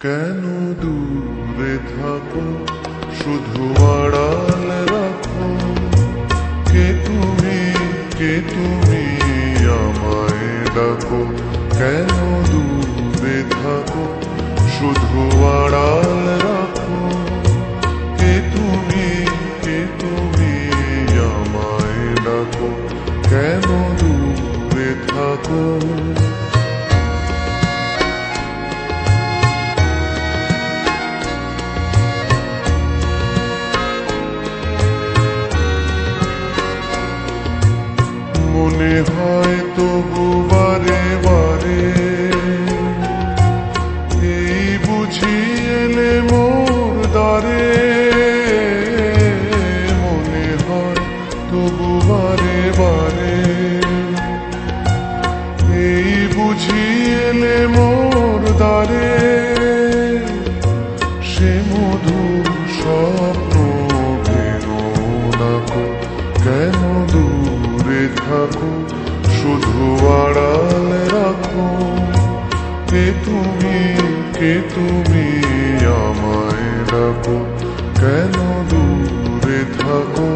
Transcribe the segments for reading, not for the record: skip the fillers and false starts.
কেন দূরে থাকো, শুধু আড়াল রাখো। কে তুমি আমায় ডাকো। কেন দূরে থাকো, শুধু আড়াল রাখো। কে তুমি আমায় ডাকো। কেন দূরে থাকো। মনে হয় তবু বারে বারে, এই বুঝি এলে মোর দ্বারে। মনে হয় তবু বারে বারে, এই বুঝি এলে মোর দ্বারে। সে মধুর স্বপ্ন ভেঙো না কো। কেন দূরে থাকো, শুধু আড়াল রাখো। কে তুমি আমায় ডাকো। কেন দূরে থাকো।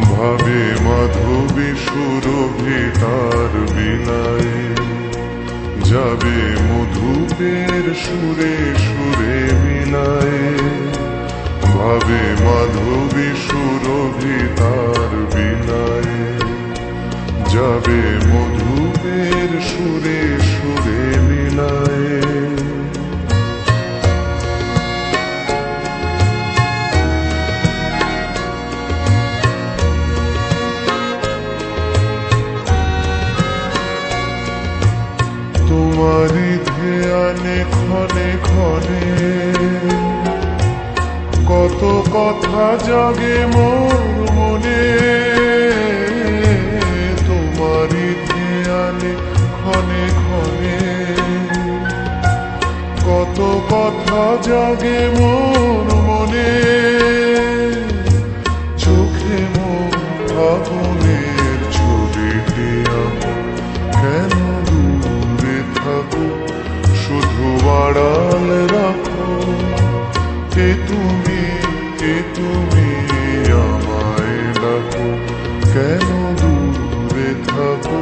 ভাবে মাধবী সুরভি তার বিলায়, যাবে মধুপের সুরে সুরে মিলায়। ভাবে মাধবী সুরভি তার বিলায়, যাবে মধুপের সুরে সুরে মিলায়। তোমারি ধ্যানে ক্ষণে ক্ষণে, কত কথা জাগে মোর মনে। তোমারি ধ্যানে ক্ষণে ক্ষণে, কত কথা জাগে মোর মনে। চোখে মোর আগুনের ছবিটি আঁকো। কেন দূরে থাকো, শুধু আড়াল রাখো। কে তুমি আমায় ডাকো। কেন দূরে থাকো।